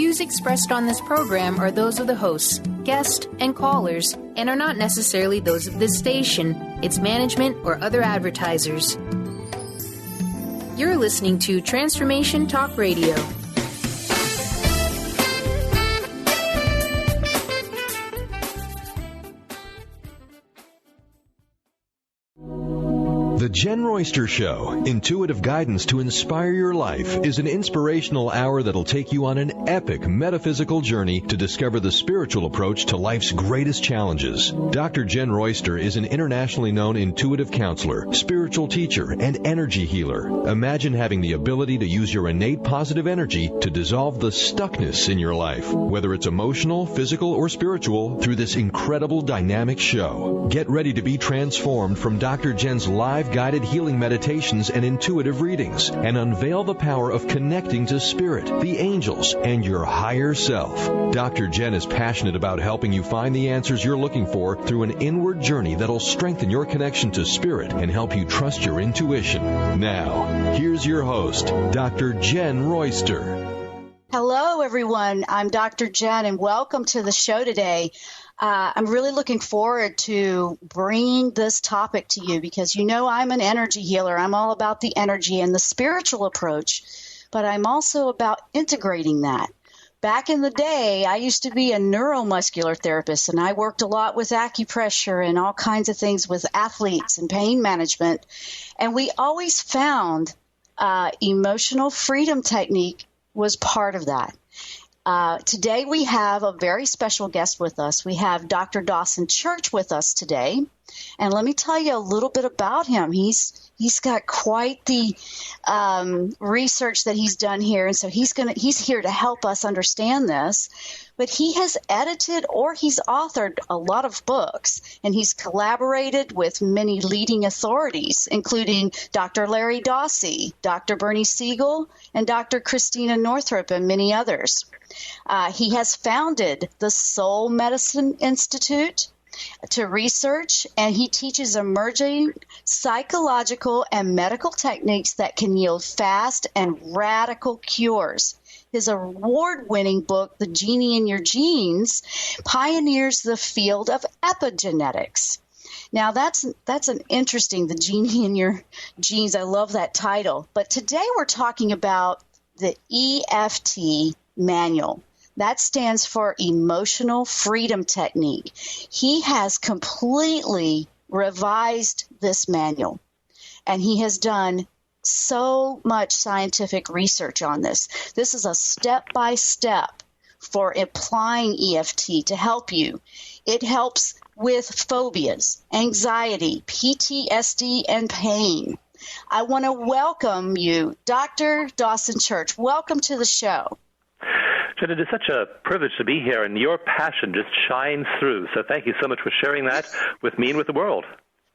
views expressed on this program are those of the hosts, guests, and callers, and are not necessarily those of this station, its management, or other advertisers. You're listening to Transformation Talk Radio. The Jenn Royster Show, intuitive guidance to inspire your life, is an inspirational hour that'll take you on an epic metaphysical journey to discover the spiritual approach to life's greatest challenges. Dr. Jenn Royster is an internationally known intuitive counselor, spiritual teacher, and energy healer. Imagine having the ability to use your innate positive energy to dissolve the stuckness in your life, whether it's emotional, physical, or spiritual, through this incredible dynamic show. Get ready to be transformed from Dr. Jenn's live guided healing meditations and intuitive readings, and unveil the power of connecting to spirit, the angels, and your higher self. Dr. Jenn is passionate about helping you find the answers you're looking for through an inward journey that'll strengthen your connection to spirit and help you trust your intuition. Now, here's your host, Dr. Jenn Royster. Hello, everyone. I'm Dr. Jenn, and welcome to the show today. I'm really looking forward to bringing this topic to you because you know I'm an energy healer. I'm all about the energy and the spiritual approach, but I'm also about integrating that. Back in the day, I used to be a neuromuscular therapist, and I worked a lot with acupressure and all kinds of things with athletes and pain management. And we always found emotional freedom technique was part of that. Today we have a very special guest with us. We have Dr. Dawson Church with us today. And let me tell you a little bit about him. He's got quite the research that he's done here, and so he's here to help us understand this. But he has edited or he's authored a lot of books, and he's collaborated with many leading authorities, including Dr. Larry Dossey, Dr. Bernie Siegel, and Dr. Christina Northrup, and many others. He has founded the Soul Medicine Institute to research, and he teaches emerging psychological and medical techniques that can yield fast and radical cures. His award-winning book, The Genie in Your Genes, pioneers the field of epigenetics. Now, that's an interesting, The Genie in Your Genes. I love that title. But today we're talking about the EFT Manual. That stands for Emotional Freedom Technique. He has completely revised this manual, and he has done so much scientific research on this. This is a step-by-step for applying EFT to help you. It helps with phobias, anxiety, PTSD, and pain. I want to welcome you, Dr. Dawson Church. Welcome to the show. Jenn, it is such a privilege to be here, and your passion just shines through. So thank you so much for sharing that with me and with the world.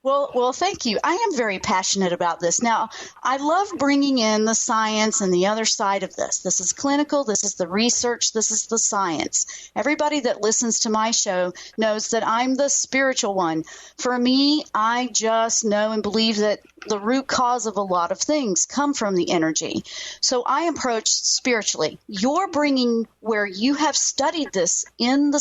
Well, thank you. I am very passionate about this. Now, I love bringing in the science and the other side of this. This is clinical. This is the research. This is the science. Everybody that listens to my show knows that I'm the spiritual one. For me, I just know and believe that the root cause of a lot of things come from the energy. So I approach spiritually. You're bringing where you have studied this in the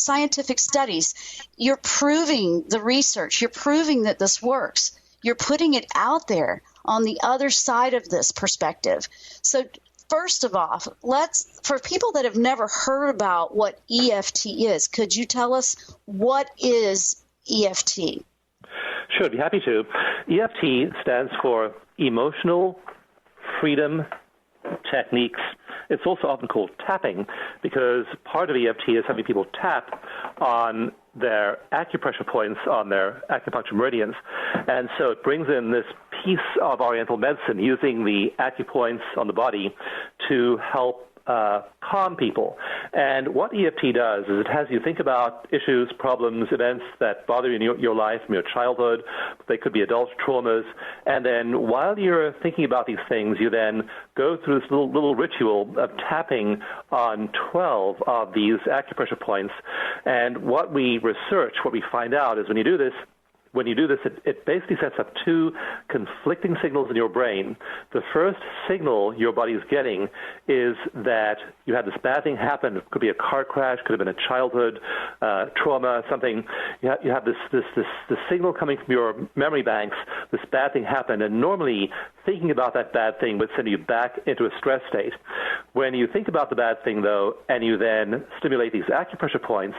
scientific studies. You're proving the research. You're proving that this works. You're putting it out there on the other side of this perspective. So first of all, for people that have never heard about what EFT is, could you tell us what is EFT? Sure, I'd be happy to. EFT stands for Emotional Freedom Techniques. It's also often called tapping because part of EFT is having people tap on their acupressure points on their acupuncture meridians. And so it brings in this piece of Oriental medicine using the acupoints on the body to help calm people. And what EFT does is it has you think about issues, problems, events that bother you in your life from your childhood. They could be adult traumas. And then while you're thinking about these things, you then go through this little ritual of tapping on 12 of these acupressure points. And what we research, what we find out is when you do this, when you do this, it basically sets up two conflicting signals in your brain. The first signal your body is getting is that you had this bad thing happen. It could be a car crash, could have been a childhood trauma, something. You have this signal coming from your memory banks. This bad thing happened, and normally thinking about that bad thing would send you back into a stress state. When you think about the bad thing, though, and you then stimulate these acupressure points,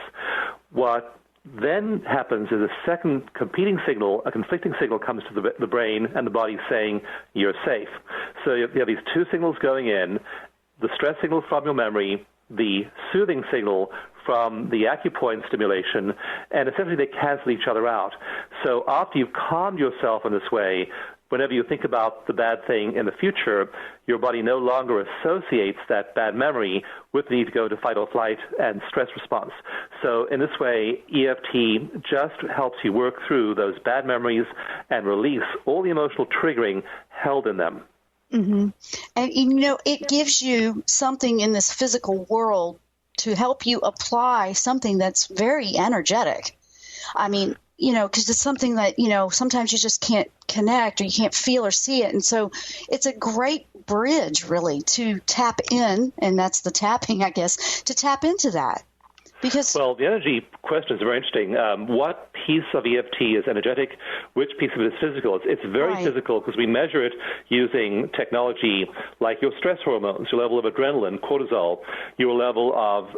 what then happens is a second competing signal, a conflicting signal comes to the brain and the body saying you're safe. So you have these two signals going in, the stress signal from your memory, the soothing signal from the acupoint stimulation, and essentially they cancel each other out. So after you've calmed yourself in this way, whenever you think about the bad thing in the future, your body no longer associates that bad memory with the need to go to fight or flight and stress response. So in this way, EFT just helps you work through those bad memories and release all the emotional triggering held in them. Mm-hmm. And, it gives you something in this physical world to help you apply something that's very energetic. I mean, because it's something that, sometimes you just can't connect or you can't feel or see it. And so it's a great bridge, really, to tap in, and that's the tapping, I guess, to tap into that. Well, the energy question is very interesting. What piece of EFT is energetic? Which piece of it is physical? It's very physical because we measure it using technology like your stress hormones, your level of adrenaline, cortisol, your level of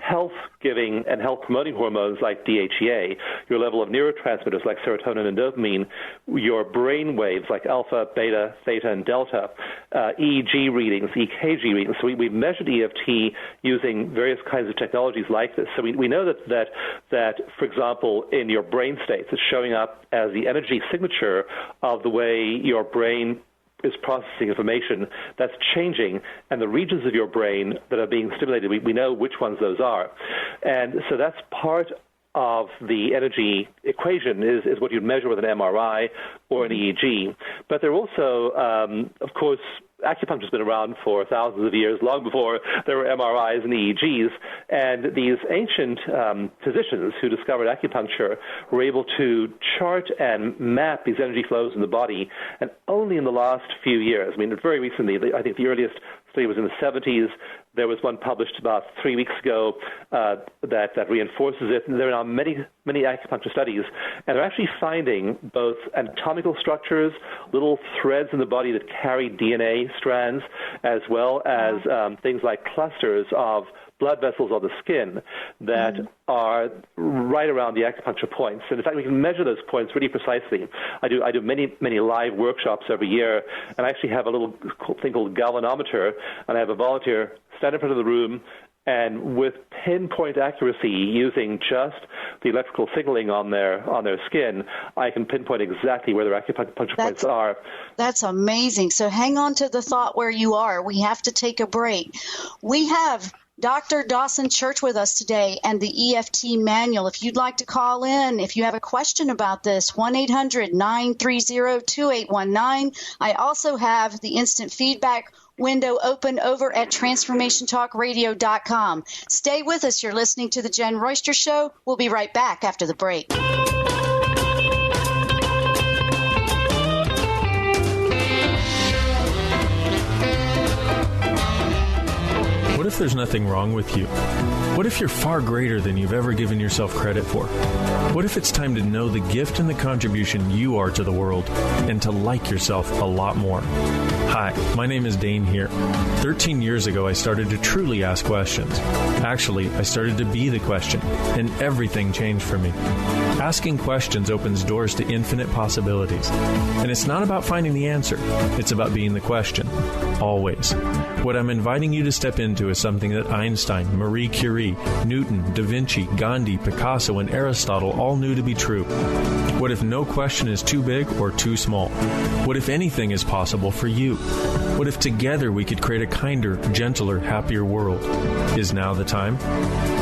health-giving and health-promoting hormones like DHEA, your level of neurotransmitters like serotonin and dopamine, your brain waves like alpha, beta, theta, and delta, EEG readings, EKG readings. So we measured EFT using various kinds of technologies like this. So we know that, for example, in your brain states, it's showing up as the energy signature of the way your brain is processing information that's changing, and the regions of your brain that are being stimulated, we know which ones those are. And so that's part of the energy equation is what you'd measure with an MRI or an EEG. But there are also, of course, acupuncture has been around for thousands of years, long before there were MRIs and EEGs. And these ancient physicians who discovered acupuncture were able to chart and map these energy flows in the body. And only in the last few years, very recently, I think the earliest study was in the 70s. There was one published about 3 weeks ago that reinforces it. And there are now many acupuncture studies, and they're actually finding both anatomical structures, little threads in the body that carry DNA strands, as well as things like clusters of blood vessels on the skin that are right around the acupuncture points. And in fact, we can measure those points really precisely. I do many live workshops every year, and I actually have a little thing called galvanometer, and I have a volunteer stand in front of the room, and with pinpoint accuracy, using just the electrical signaling on their skin, I can pinpoint exactly where their acupuncture points are. That's amazing. So hang on to the thought where you are. We have to take a break. We have Dr. Dawson Church with us today and the EFT Manual. If you'd like to call in, if you have a question about this, 1-800-930-2819. I also have the instant feedback window open over at transformationtalkradio.com. Stay with us. You're listening to The Jenn Royster Show. We'll be right back after the break. What if there's nothing wrong with you? What if you're far greater than you've ever given yourself credit for? What if it's time to know the gift and the contribution you are to the world and to like yourself a lot more? Hi, my name is Dane here. 13 years ago, I started to truly ask questions. Actually, I started to be the question, and everything changed for me. Asking questions opens doors to infinite possibilities. And it's not about finding the answer. It's about being the question. Always. What I'm inviting you to step into is something that Einstein, Marie Curie, Newton, Da Vinci, Gandhi, Picasso, and Aristotle all knew to be true. What if no question is too big or too small? What if anything is possible for you? What if together we could create a kinder, gentler, happier world? Is now the time?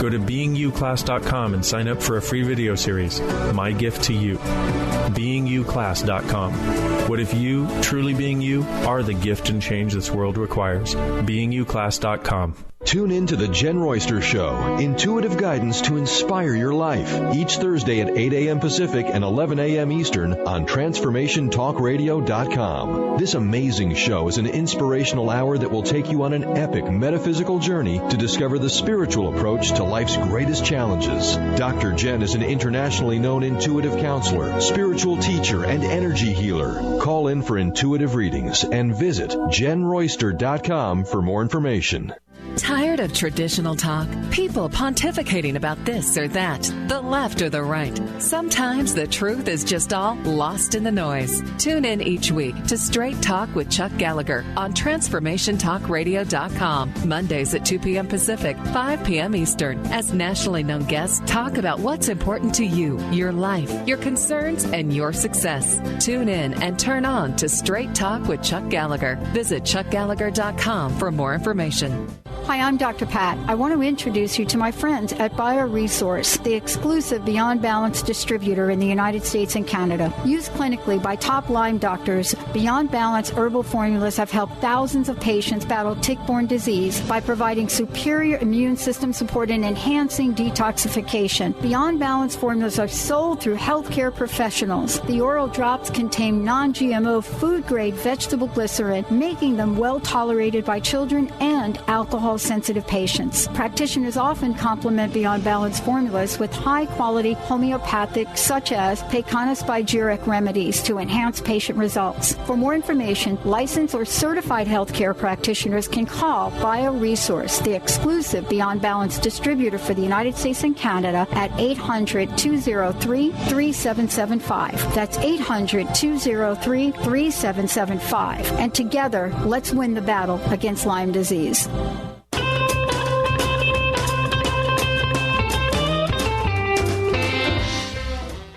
Go to beingyouclass.com and sign up for a free video series, My Gift to You. beingyouclass.com. What if you, truly being you, are the gift and change this world requires? beingyouclass.com. Tune in to The Jenn Royster Show, intuitive guidance to inspire your life, each Thursday at 8 a.m. Pacific and 11 a.m. Eastern on TransformationTalkRadio.com. This amazing show is an inspirational hour that will take you on an epic metaphysical journey to discover the spiritual approach to life's greatest challenges. Dr. Jenn is an internationally known intuitive counselor, spiritual teacher, and energy healer. Call in for intuitive readings and visit JennRoyster.com for more information. Tired of traditional talk? People pontificating about this or that, the left or the right. Sometimes the truth is just all lost in the noise. Tune in each week to Straight Talk with Chuck Gallagher on TransformationTalkRadio.com, Mondays at 2 p.m. Pacific, 5 p.m. Eastern, as nationally known guests talk about what's important to you, your life, your concerns, and your success. Tune in and turn on to Straight Talk with Chuck Gallagher. Visit ChuckGallagher.com for more information. Hi, I'm Dr. Pat. I want to introduce you to my friends at BioResource, the exclusive Beyond Balance distributor in the United States and Canada. Used clinically by top Lyme doctors, Beyond Balance herbal formulas have helped thousands of patients battle tick-borne disease by providing superior immune system support and enhancing detoxification. Beyond Balance formulas are sold through healthcare professionals. The oral drops contain non-GMO food-grade vegetable glycerin, making them well-tolerated by children and alcohol-sensitive patients. Practitioners often complement Beyond Balance formulas with high-quality homeopathic, such as pecanospigeric remedies to enhance patient results. For more information, licensed or certified healthcare practitioners can call BioResource, the exclusive Beyond Balance distributor for the United States and Canada, at 800-203-3775. That's 800-203-3775. And together, let's win the battle against Lyme disease.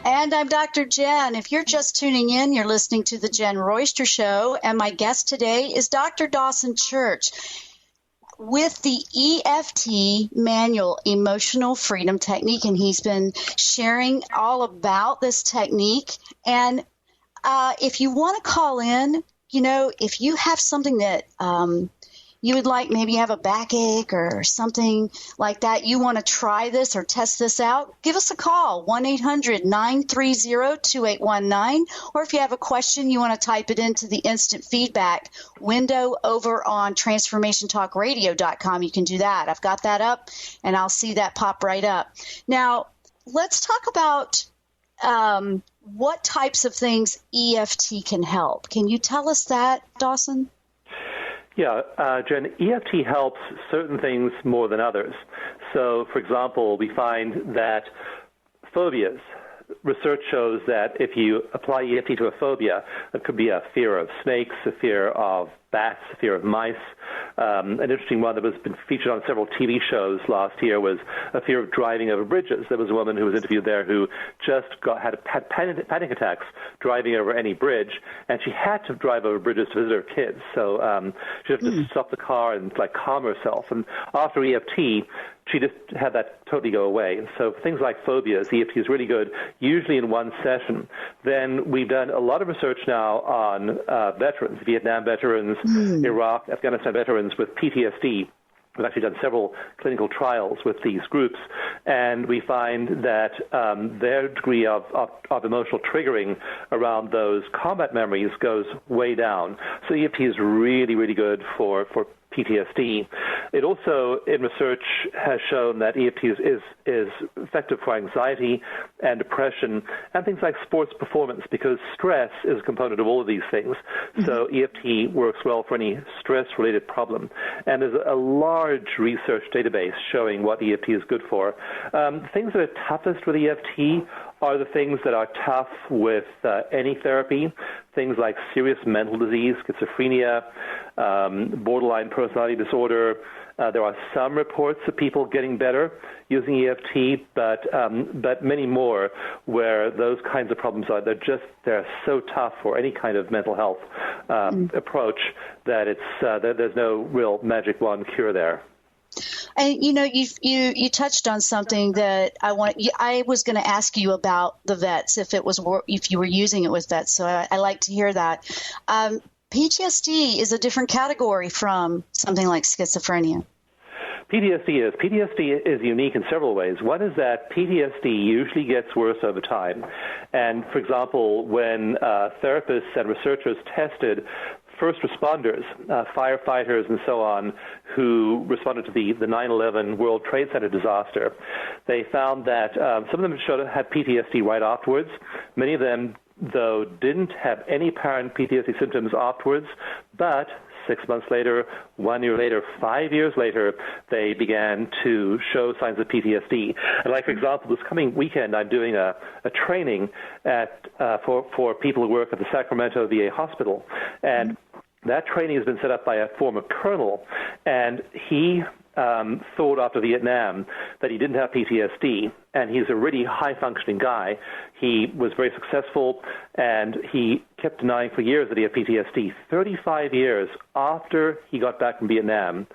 And I'm Dr. Jenn. If you're just tuning in, you're listening to The Jenn Royster Show, and my guest today is Dr. Dawson Church with the EFT Manual, Emotional Freedom Technique, and he's been sharing all about this technique. And if you want to call in, if you have something that you would like, maybe you have a backache or something like that, you want to try this or test this out, give us a call, 1-800-930-2819. Or if you have a question, you want to type it into the instant feedback window over on TransformationTalkRadio.com. You can do that. I've got that up, and I'll see that pop right up. Now, let's talk about what types of things EFT can help. Can you tell us that, Dawson? Yeah, Jen, EFT helps certain things more than others. So, for example, we find that phobias, research shows that if you apply EFT to a phobia, it could be a fear of snakes, a fear of bats, a fear of mice. An interesting one that was been featured on several TV shows last year was a fear of driving over bridges. There was a woman who was interviewed there who just had panic attacks driving over any bridge, and she had to drive over bridges to visit her kids. So she had to stop the car and calm herself. And after EFT, she just had that totally go away. So for things like phobias, EFT is really good, usually in one session. Then we've done a lot of research now on veterans, Vietnam veterans, Iraq, Afghanistan veterans with PTSD. We've actually done several clinical trials with these groups, and we find that their degree of emotional triggering around those combat memories goes way down. So EFT is really, really good for PTSD. It also, in research, has shown that EFT is effective for anxiety and depression and things like sports performance, because stress is a component of all of these things. So EFT works well for any stress-related problem. And there's a large research database showing what EFT is good for. Things that are toughest with EFT are the things that are tough with any therapy, things like serious mental disease, schizophrenia, borderline personality disorder. There are some reports of people getting better using EFT, but many more where those kinds of problems they're so tough for any kind of mental health approach that there's no real magic wand cure there. And you touched on something that I was going to ask you about the vets if you were using it with vets. So I like to hear that. PTSD is a different category from something like schizophrenia. PTSD is unique in several ways. One is that PTSD usually gets worse over time. And, for example, when therapists and researchers tested first responders, firefighters and so on, who responded to the 9/11 World Trade Center disaster, they found that some of them had PTSD right afterwards. Many of them, though, didn't have any apparent PTSD symptoms afterwards, but 6 months later, 1 year later, 5 years later, they began to show signs of PTSD. And like, for example, this coming weekend, I'm doing a training for people who work at the Sacramento VA hospital. And that training has been set up by a former colonel, and he thought after Vietnam that he didn't have PTSD, and he's a really high-functioning guy. He was very successful, and he kept denying for years that he had PTSD. 35 years after he got back from Vietnam,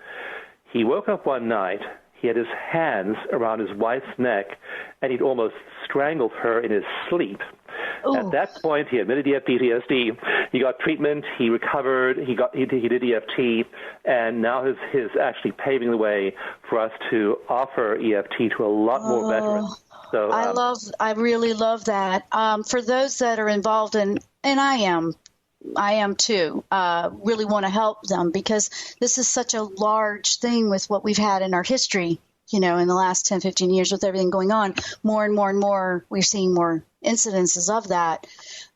he woke up one night, he had his hands around his wife's neck, and he'd almost strangled her in his sleep. Ooh. At that point, he admitted he had PTSD. He got treatment. He recovered. He did EFT, and now he's actually paving the way for us to offer EFT to a lot more veterans. So I really love that. For those that are involved in, and I am too, really want to help them, because this is such a large thing with what we've had in our history, in the last 10, 15 years with everything going on. More and more and more, we're seeing more incidences of that.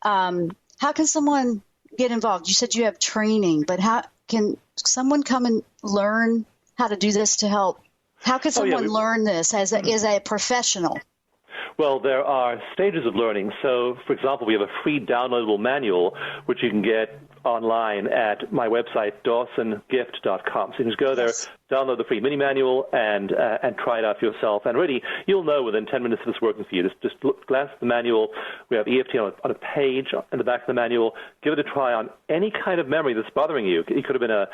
How can someone get involved? You said you have training, but how can someone come and learn how to do this to help? How can someone learn this as a professional? Well, there are stages of learning. So, for example, we have a free downloadable manual, which you can get online at my website, dawsongift.com. So you can just go there, download the free mini manual, and try it out for yourself. And really, you'll know within 10 minutes if it's working for you. Just glance at the manual. We have EFT on a page in the back of the manual. Give it a try on any kind of memory that's bothering you. It could have been a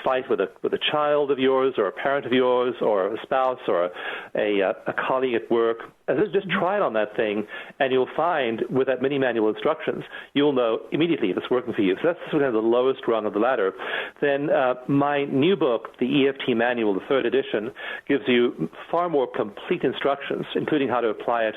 fight with a child of yours, or a parent of yours, or a spouse, or a colleague at work. And just try it on that thing, and you'll find with that mini manual instructions, you'll know immediately if it's working for you. So that's sort of the lowest rung of the ladder. Then my new book, the EFT Manual, the third edition, gives you far more complete instructions, including how to apply it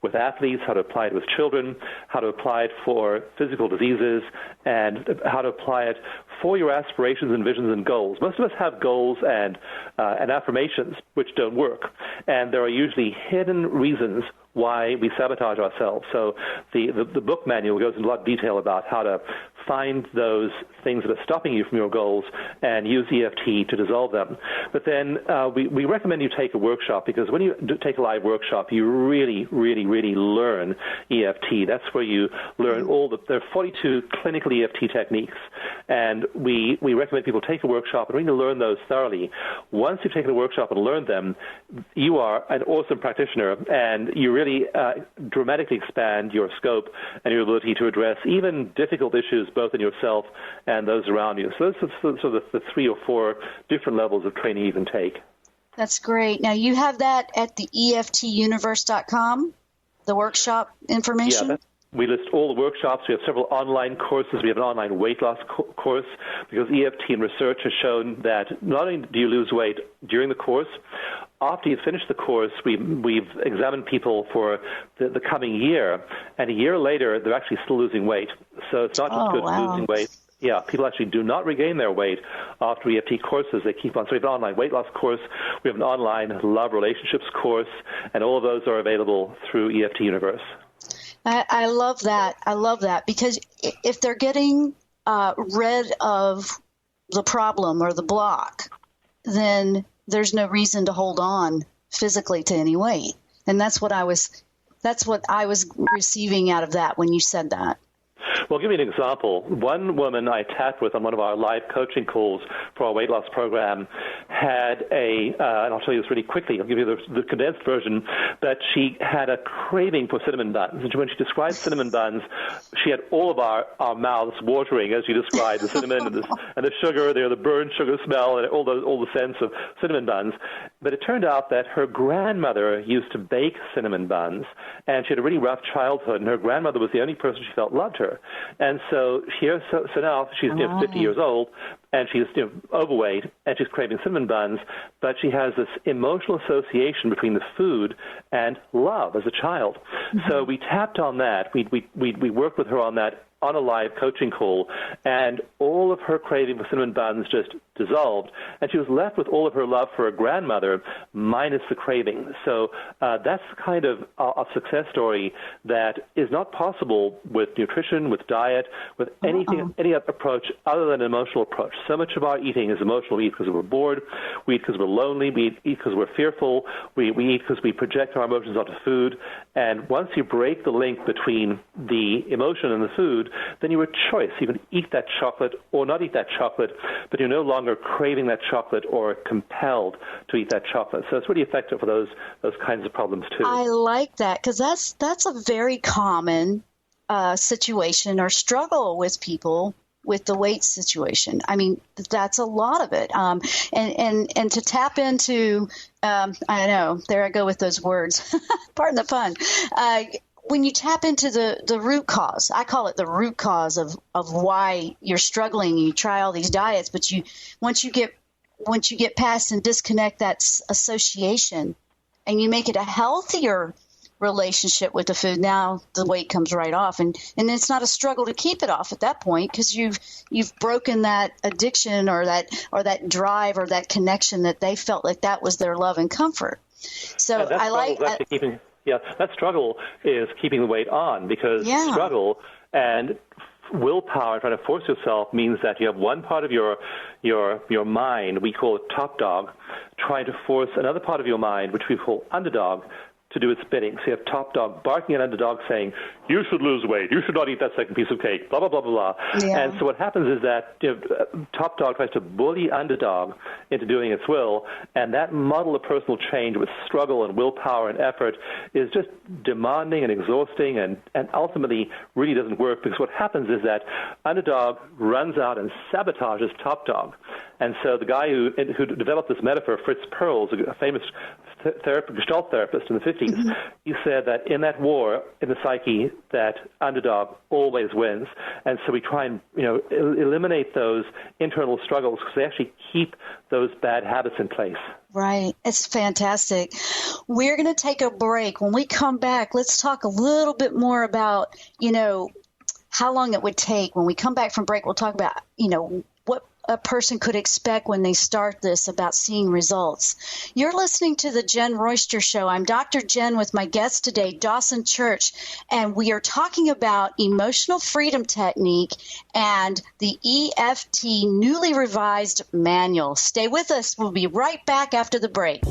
with athletes, how to apply it with children, how to apply it for physical diseases, and how to apply it for your aspirations and visions and goals. Most of us have goals and affirmations which don't work, and there are usually hidden reasons why we sabotage ourselves. So the book manual goes into a lot of detail about how to find those things that are stopping you from your goals and use EFT to dissolve them. But then we recommend you take a workshop, because when you take a live workshop, you really, really, really learn EFT. That's where you learn there are 42 clinical EFT techniques, and we recommend people take a workshop and really learn those thoroughly. Once you've taken a workshop and learned them, you are an awesome practitioner, and you really dramatically expand your scope and your ability to address even difficult issues both in yourself and those around you. So those are sort of the 3 or 4 different levels of training you can take. That's great. Now, you have that at the EFTuniverse.com, the workshop information? Yeah, we list all the workshops. We have several online courses. We have an online weight loss course, because EFT and research has shown that not only do you lose weight during the course, after you finish the course, we've examined people for the coming year, and a year later, they're actually still losing weight. So it's not just losing weight. Yeah, people actually do not regain their weight after EFT courses. They keep on. So we have an online weight loss course. We have an online love relationships course, and all of those are available through EFT Universe. I love that. I love that, because if they're getting rid of the problem or the block, then there's no reason to hold on physically to any weight. And that's what I was receiving out of that when you said that. Well, I'll give you an example. One woman I tapped with on one of our live coaching calls for our weight loss program had and I'll tell you this really quickly, I'll give you the condensed version, that she had a craving for cinnamon buns. And when she described cinnamon buns, she had all of our mouths watering as you described the cinnamon and the sugar, the burnt sugar smell, and all the scents of cinnamon buns. But it turned out that her grandmother used to bake cinnamon buns, and she had a really rough childhood, and her grandmother was the only person she felt loved her. And so now she's 50 years old, and she's overweight, and she's craving cinnamon buns, but she has this emotional association between the food and love as a child. So we tapped on that. We worked with her on that on a live coaching call, and all of her craving for cinnamon buns just dissolved, and she was left with all of her love for her grandmother minus the craving. So that's kind of a success story that is not possible with nutrition, with diet, with anything, any approach other than an emotional approach. So much of our eating is emotional. We eat because we're bored. We eat because we're lonely. We eat because we're fearful. We eat because we project our emotions onto food. And once you break the link between the emotion and the food, then you have a choice. You can eat that chocolate or not eat that chocolate, but you're no longer craving that chocolate or compelled to eat that chocolate. So it's really effective for those kinds of problems too. I like that, because that's a very common situation or struggle with people with the weight situation. I mean, that's a lot of it. And to tap into, I know, there I go with those words. Pardon the pun. When you tap into the root cause, I call it the root cause of why you're struggling. You try all these diets, but once you get past and disconnect that association, and you make it a healthier relationship with the food, now the weight comes right off, and it's not a struggle to keep it off at that point, because you've broken that addiction or that drive or that connection that they felt like that was their love and comfort. So I like that. Yeah, that struggle is keeping the weight on, because struggle and willpower, trying to force yourself, means that you have one part of your mind, we call it top dog, trying to force another part of your mind, which we call underdog, to do its bidding. So you have top dog barking at underdog saying, you should lose weight, you should not eat that second piece of cake, blah, blah, blah, blah, blah. Yeah. And so what happens is that top dog tries to bully underdog into doing its will, and that model of personal change with struggle and willpower and effort is just demanding and exhausting, and ultimately really doesn't work, because what happens is that underdog runs out and sabotages top dog. And so the guy who developed this metaphor, Fritz Perls, a famous Gestalt therapist in the 50s, he said that in that war in the psyche, that underdog always wins. And so we try and eliminate those internal struggles, because they actually keep those bad habits in place. Right. It's fantastic. We're going to take a break. When we come back, let's talk a little bit more about, how long it would take. When we come back from break, we'll talk about, what a person could expect when they start this about seeing results. You're listening to the Jenn Royster Show. I'm Dr. Jenn with my guest today, Dawson Church, and we are talking about emotional freedom technique and the EFT newly revised manual. Stay with us. We'll be right back after the break.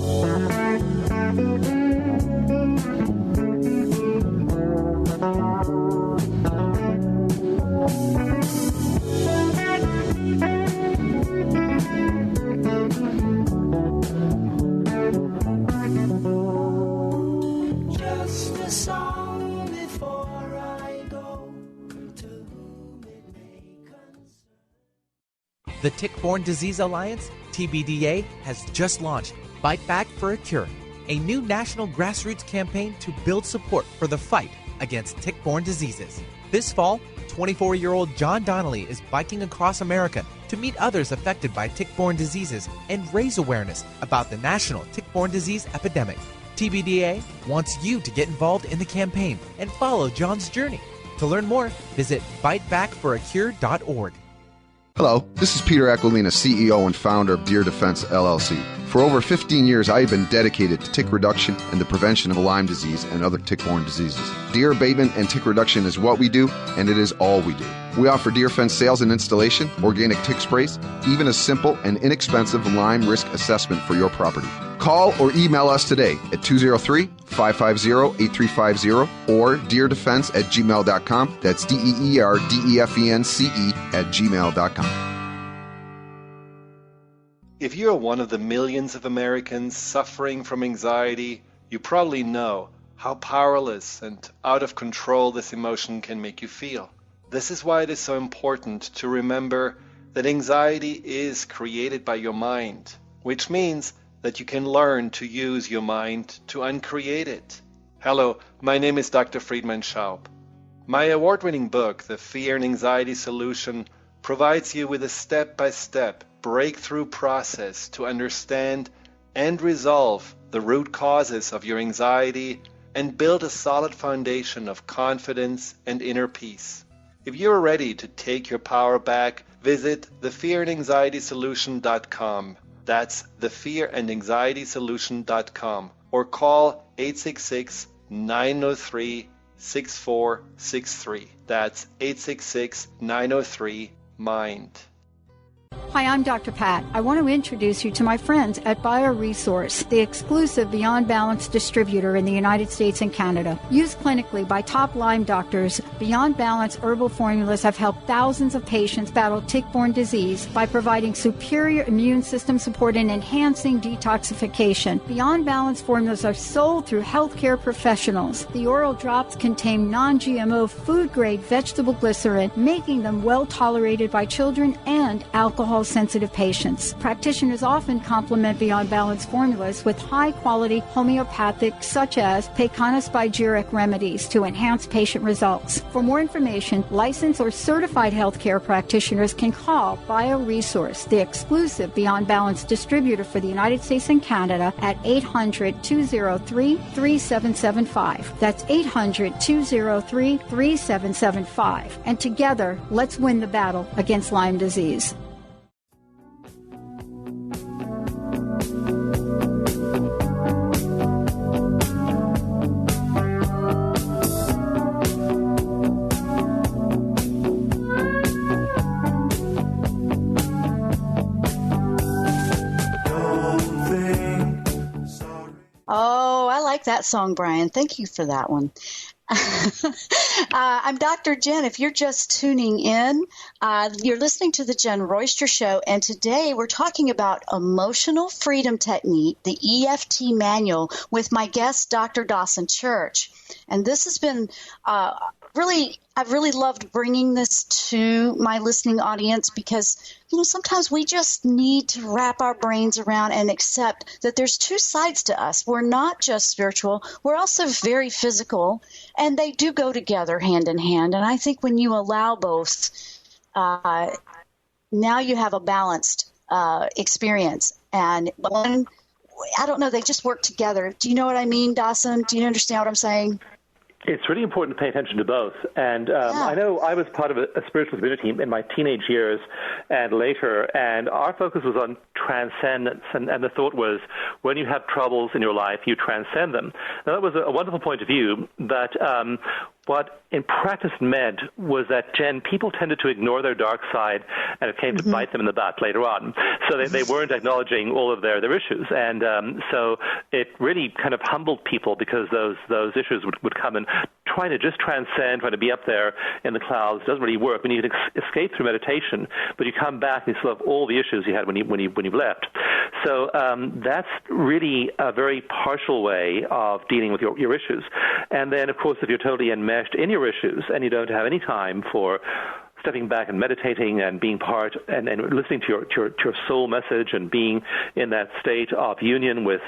The Tick-Borne Disease Alliance, TBDA, has just launched Bite Back for a Cure, a new national grassroots campaign to build support for the fight against tick-borne diseases. This fall, 24-year-old John Donnelly is biking across America to meet others affected by tick-borne diseases and raise awareness about the national tick-borne disease epidemic. TBDA wants you to get involved in the campaign and follow John's journey. To learn more, visit bitebackforacure.org. Hello, this is Peter Aquilina, CEO and founder of Deer Defense, LLC. For over 15 years, I have been dedicated to tick reduction and the prevention of Lyme disease and other tick-borne diseases. Deer abatement and tick reduction is what we do, and it is all we do. We offer deer fence sales and installation, organic tick sprays, even a simple and inexpensive Lyme risk assessment for your property. Call or email us today at 203-550-8350 or deerdefense@gmail.com. That's DEERDEFENCE@gmail.com. If you're one of the millions of Americans suffering from anxiety, you probably know how powerless and out of control this emotion can make you feel. This is why it is so important to remember that anxiety is created by your mind, which means that you can learn to use your mind to uncreate it. Hello, my name is Dr. Friedman Schaub. My award-winning book, The Fear and Anxiety Solution, provides you with a step-by-step breakthrough process to understand and resolve the root causes of your anxiety and build a solid foundation of confidence and inner peace. If you're ready to take your power back, visit thefearandanxietysolution.com. That's thefearandanxietysolution.com, or call 866-903-6463. That's 866-903-MIND. Hi, I'm Dr. Pat. I want to introduce you to my friends at BioResource, the exclusive Beyond Balance distributor in the United States and Canada. Used clinically by top Lyme doctors, Beyond Balance herbal formulas have helped thousands of patients battle tick-borne disease by providing superior immune system support and enhancing detoxification. Beyond Balance formulas are sold through healthcare professionals. The oral drops contain non-GMO food-grade vegetable glycerin, making them well-tolerated by children and alcohol-sensitive patients. Practitioners often complement Beyond Balance formulas with high-quality homeopathic, such as pecanospigeric remedies to enhance patient results. For more information, licensed or certified healthcare practitioners can call BioResource, the exclusive Beyond Balance distributor for the United States and Canada, at 800-203-3775. That's 800-203-3775. And together, let's win the battle against Lyme disease. Oh, I like that song, Brian. Thank you for that one. I'm Dr. Jenn. If you're just tuning in, you're listening to the Jenn Royster Show, and today we're talking about emotional freedom technique, the EFT Manual, with my guest, Dr. Dawson Church. And this has been I've really loved bringing this to my listening audience because, sometimes we just need to wrap our brains around and accept that there's two sides to us. We're not just spiritual. We're also very physical, and they do go together hand in hand. And I think when you allow both, now you have a balanced experience. And one, I don't know, they just work together. Do you know what I mean, Dawson? Do you understand what I'm saying? It's really important to pay attention to both. And I know I was part of a spiritual community in my teenage years and later, and our focus was on transcendence. And the thought was, when you have troubles in your life, you transcend them. Now, that was a wonderful point of view, but what in practice meant was that, Jen, people tended to ignore their dark side, and it came to bite them in the butt later on. So they weren't acknowledging all of their issues. And so it really kind of humbled people because those issues would come and trying to just transcend, trying to be up there in the clouds doesn't really work. We need to escape through meditation, but you come back and you still have all the issues you had when you left. So that's really a very partial way of dealing with your issues. And then, of course, if you're totally enmeshed in your issues and you don't have any time for stepping back and meditating and being part and listening to your soul message and being in that state of union with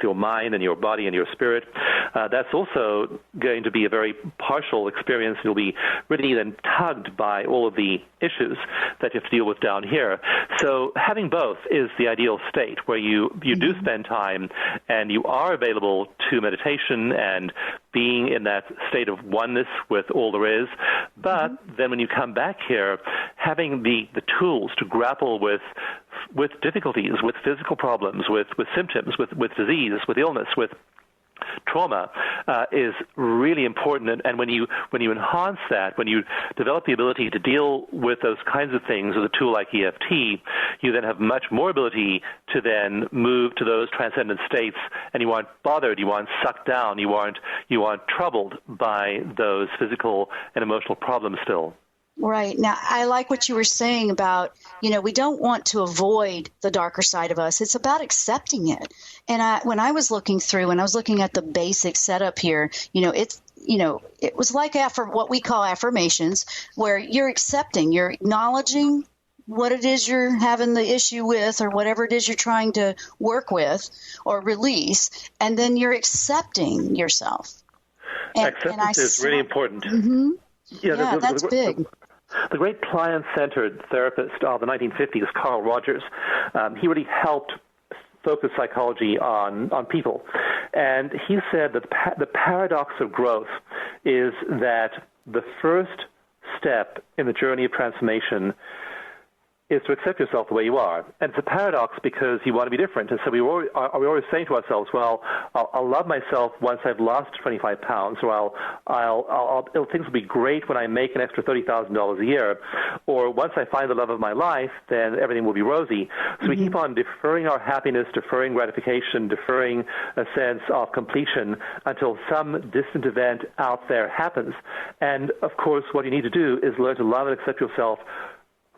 your mind and your body and your spirit, that's also going to be a very partial experience. You'll be really then tugged by all of the issues that you have to deal with down here. So having both is the ideal state where you do spend time and you are available to meditation and being in that state of oneness with all there is. But then when you come back here, having the tools to grapple with difficulties, with physical problems, with symptoms, with disease, with illness, with trauma is really important. And when you enhance that, when you develop the ability to deal with those kinds of things with a tool like EFT, you then have much more ability to then move to those transcendent states, and you aren't bothered, you aren't sucked down, you aren't troubled by those physical and emotional problems still. Right. Now, I like what you were saying about, we don't want to avoid the darker side of us. It's about accepting it. And when I was looking at the basic setup here, it was like what we call affirmations, where you're accepting, you're acknowledging what it is you're having the issue with or whatever it is you're trying to work with or release, and then you're accepting yourself. Acceptance is really important. Mm-hmm. Yeah, that's big. The great client-centered therapist of the 1950s, Carl Rogers, he really helped focus psychology on people. And he said that the paradox of growth is that the first step in the journey of transformation is to accept yourself the way you are. And it's a paradox because you want to be different. And so we're always saying to ourselves, well, I'll love myself once I've lost 25 pounds, or things will be great when I make an extra $30,000 a year, or once I find the love of my life, then everything will be rosy. So we keep on deferring our happiness, deferring gratification, deferring a sense of completion until some distant event out there happens. And, of course, what you need to do is learn to love and accept yourself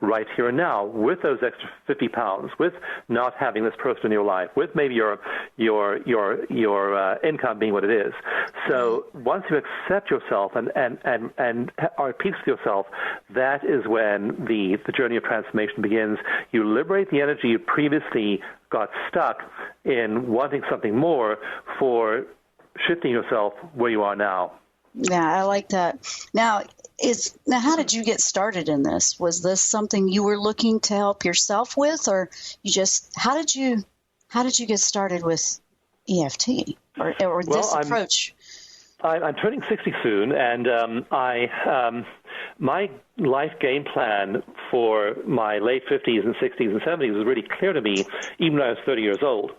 right here and now, with those extra 50 pounds, with not having this person in your life, with maybe your income being what it is. So once you accept yourself and are at peace with yourself, that is when the journey of transformation begins. You liberate the energy you previously got stuck in wanting something more for shifting yourself where you are now. Yeah, I like that. Now, how did you get started in this? Was this something you were looking to help yourself with, or how did you get started with EFT or this approach? I'm turning 60 soon, and my life game plan for my late 50s and 60s and 70s was really clear to me, even when I was 30 years old.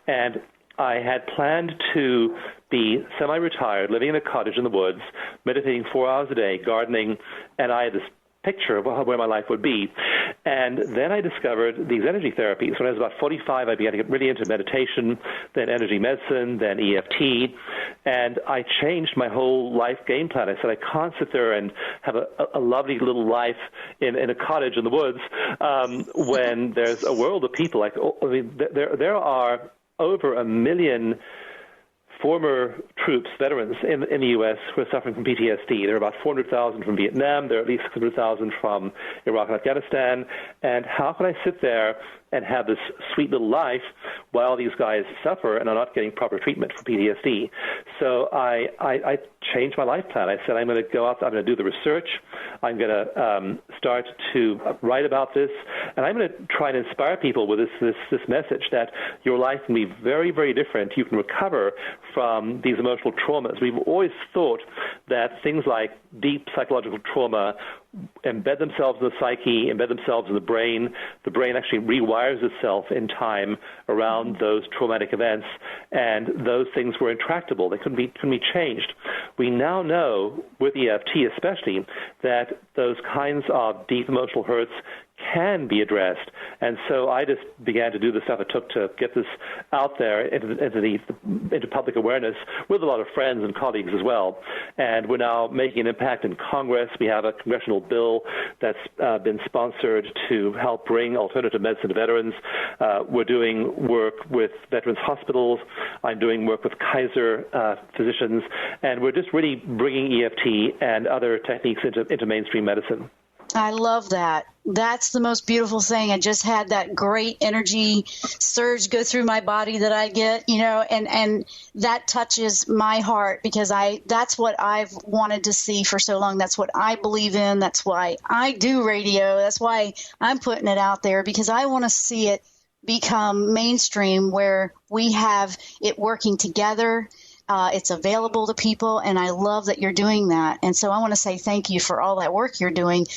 And I had planned to be semi-retired, living in a cottage in the woods, meditating 4 hours a day, gardening, and I had this picture of where my life would be. And then I discovered these energy therapies. When I was about 45, I began to get really into meditation, then energy medicine, then EFT, and I changed my whole life game plan. I said, I can't sit there and have a lovely little life in a cottage in the woods when there's a world of people. There are over 1 million former troops, veterans in the U.S. who are suffering from PTSD. There are about 400,000 from Vietnam. There are at least 600,000 from Iraq and Afghanistan. And how can I sit there and have this sweet little life while these guys suffer and are not getting proper treatment for PTSD? So I changed my life plan. I said, I'm going to go out, I'm going to do the research, I'm going to start to write about this, and I'm going to try and inspire people with this message that your life can be very, very different. You can recover from these emotional traumas. We've always thought that things like deep psychological trauma embed themselves in the psyche, embed themselves in the brain. The brain actually rewires itself in time around those traumatic events, and those things were intractable. They couldn't be changed. We now know, with EFT especially, that those kinds of deep emotional hurts can be addressed. And so I just began to do the stuff it took to get this out there into public awareness with a lot of friends and colleagues as well. And we're now making an impact in Congress. We have a congressional bill that's been sponsored to help bring alternative medicine to veterans. We're doing work with veterans hospitals. I'm doing work with Kaiser physicians. And we're just really bringing EFT and other techniques into mainstream medicine. I love that. That's the most beautiful thing. I just had that great energy surge go through my body that I get, and that touches my heart because that's what I've wanted to see for so long. That's what I believe in. That's why I do radio. That's why I'm putting it out there, because I want to see it become mainstream where we have it working together. It's available to people, and I love that you're doing that. And so I want to say thank you for all that work you're doing.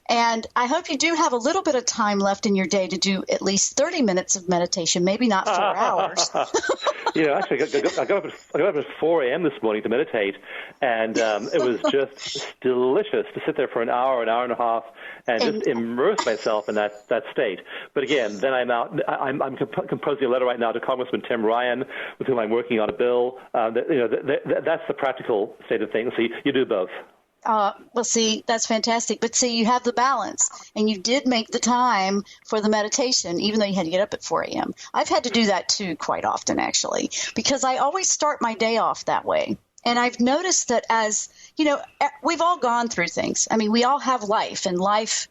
And I hope you do have a little bit of time left in your day to do at least 30 minutes of meditation, maybe not 4 hours. Actually, I got up at 4 a.m. this morning to meditate, and it was just delicious to sit there for an hour and a half, and just immerse myself in that state. But again, then I'm out. I'm composing a letter right now to Congressman Tim Ryan, with whom I'm working on a bill. That's the practical state of things. So you do both. Well, see, that's fantastic. But see, you have the balance, and you did make the time for the meditation, even though you had to get up at 4 a.m. I've had to do that, too, quite often, actually, because I always start my day off that way. And I've noticed that we've all gone through things. I mean, we all have life, and life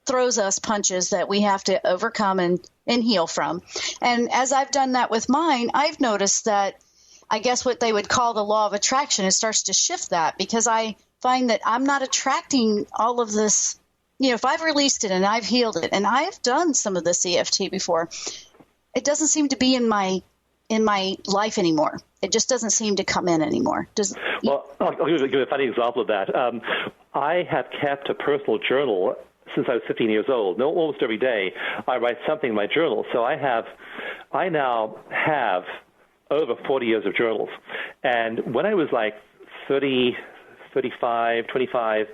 throws us punches that we have to overcome and heal from. And as I've done that with mine, I've noticed that I guess what they would call the law of attraction, it starts to shift that, because I find that I'm not attracting all of this. If I've released it and I've healed it, and I've done some of this EFT before, it doesn't seem to be in my life anymore. It just doesn't seem to come in anymore. Well, I'll give you a funny example of that. I have kept a personal journal since I was 15 years old. Almost every day I write something in my journal. So I now have over 40 years of journals. And when I was like 30, 35, 25,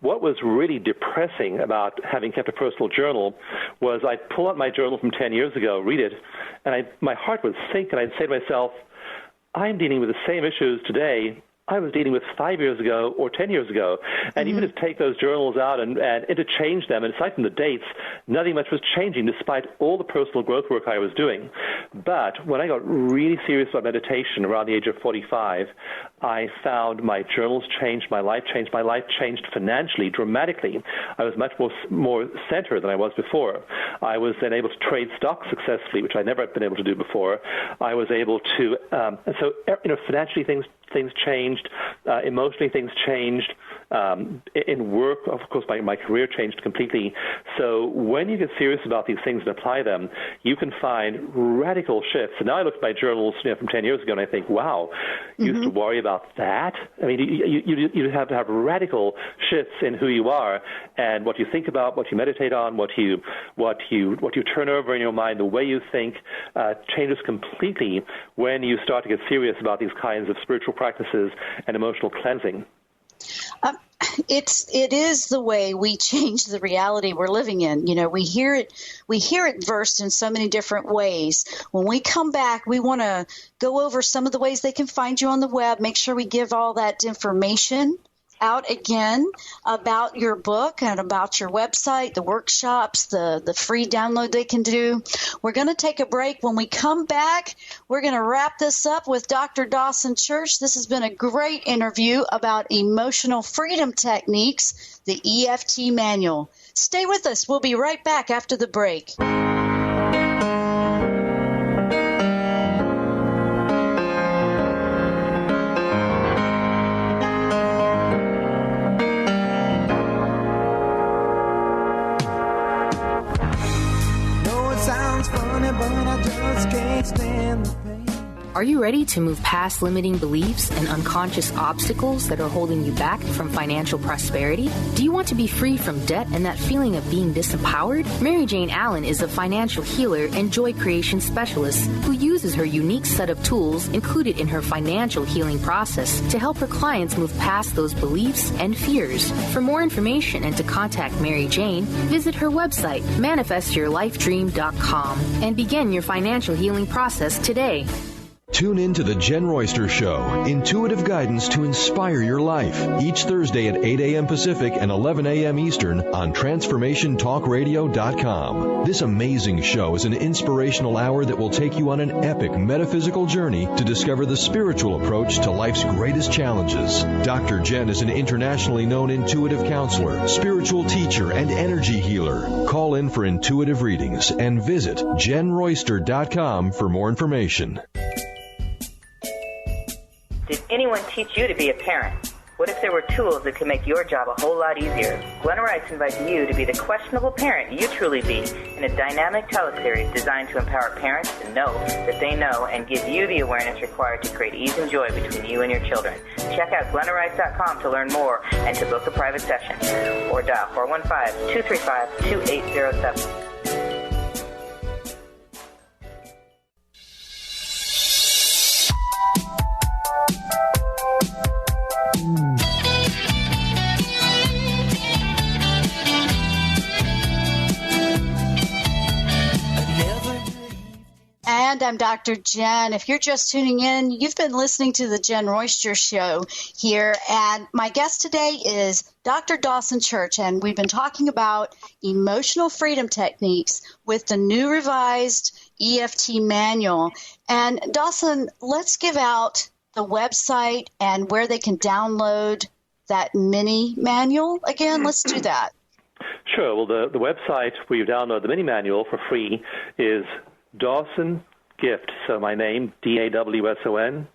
what was really depressing about having kept a personal journal was I'd pull out my journal from 10 years ago, read it, and my heart would sink, and I'd say to myself, I'm dealing with the same issues today I was dealing with 5 years ago or 10 years ago. And even to take those journals out and interchange them, and aside from the dates, nothing much was changing despite all the personal growth work I was doing. But when I got really serious about meditation around the age of 45, I found my journals changed, my life changed financially dramatically. I was much more centered than I was before. I was then able to trade stocks successfully, which I never had been able to do before. I was able to, financially things changed, emotionally things changed. In work, of course, my career changed completely. So when you get serious about these things and apply them, you can find radical shifts. And now I look at my journals from 10 years ago and I think, wow, you used to worry about that? I mean, you have to have radical shifts in who you are and what you think about, what you meditate on, what you turn over in your mind, the way you think changes completely when you start to get serious about these kinds of spiritual practices and emotional cleansing. It is the way we change the reality we're living in. We hear it versed in so many different ways. When we come back, we want to go over some of the ways they can find you on the web. Make sure we give all that information out again about your book and about your website, the workshops, the free download they can do. We're going to take a break. When we come back, we're going to wrap this up with Dr. Dawson Church. This has been a great interview about emotional freedom techniques, the EFT Manual. Stay with us. We'll be right back after the break. Are you ready to move past limiting beliefs and unconscious obstacles that are holding you back from financial prosperity? Do you want to be free from debt and that feeling of being disempowered? Mary Jane Allen is a financial healer and joy creation specialist who uses her unique set of tools included in her financial healing process to help her clients move past those beliefs and fears. For more information and to contact Mary Jane, visit her website, manifestyourlifedream.com, and begin your financial healing process today. Tune in to The Jenn Royster Show, intuitive guidance to inspire your life, each Thursday at 8 a.m. Pacific and 11 a.m. Eastern on TransformationTalkRadio.com. This amazing show is an inspirational hour that will take you on an epic metaphysical journey to discover the spiritual approach to life's greatest challenges. Dr. Jenn is an internationally known intuitive counselor, spiritual teacher, and energy healer. Call in for intuitive readings and visit JennRoyster.com for more information. Did anyone teach you to be a parent? What if there were tools that could make your job a whole lot easier? Glenna Rice invites you to be the questionable parent you truly be in a dynamic teleseries designed to empower parents to know that they know and give you the awareness required to create ease and joy between you and your children. Check out GlennaRice.com to learn more and to book a private session. Or dial 415-235-2807. And I'm Dr. Jenn. If you're just tuning in, you've been listening to the Jenn Royster Show here. And my guest today is Dr. Dawson Church. And we've been talking about emotional freedom techniques with the new revised EFT Manual. And Dawson, let's give out the website and where they can download that mini manual again. Let's do that. Sure. Well, the website where you download the mini manual for free is Dawson Gift, so my name, DAWSON,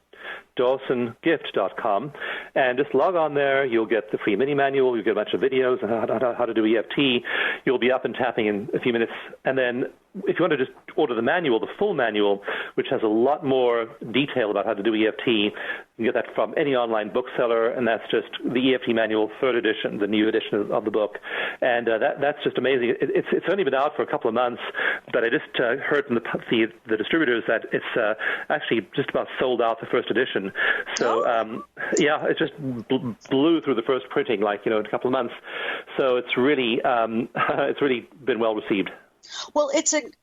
DawsonGift.com. And just log on there. You'll get the free mini manual. You'll get a bunch of videos on how to do EFT. You'll be up and tapping in a few minutes. And then if you want to just order the manual, the full manual, which has a lot more detail about how to do EFT, you can get that from any online bookseller, and that's just the EFT Manual, 3rd edition, the new edition of the book. And that's just amazing. It's only been out for a couple of months, but I just heard from the distributors that it's actually just about sold out, the 1st edition. So, it just blew through the first printing, in a couple of months. So it's really been well received. Well,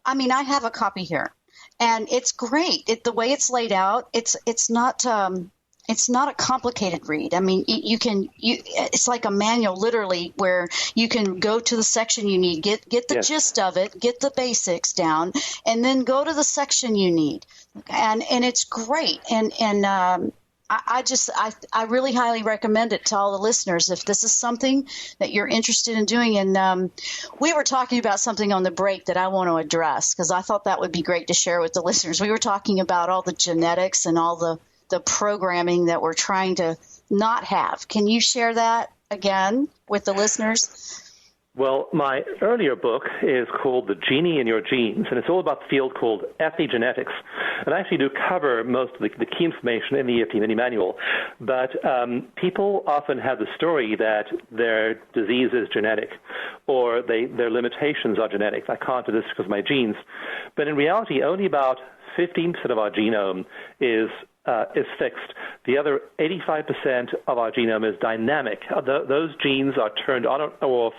I have a copy here, and it's great. The way it's laid out, it's not a complicated read. I mean, it's like a manual, literally, where you can go to the section you need, get the gist of it, get the basics down, and then go to the section you need. And it's great. And I really highly recommend it to all the listeners if this is something that you're interested in doing. And we were talking about something on the break that I want to address because I thought that would be great to share with the listeners. We were talking about all the genetics and all the programming that we're trying to not have. Can you share that again with the listeners? Well, my earlier book is called The Genie in Your Genes, and it's all about the field called epigenetics. And I actually do cover most of the key information in the EFT Mini Manual. But people often have the story that their disease is genetic or their limitations are genetic. I can't do this because of my genes. But in reality, only about 15% of our genome is fixed. The other 85% of our genome is dynamic. Those genes are turned on or off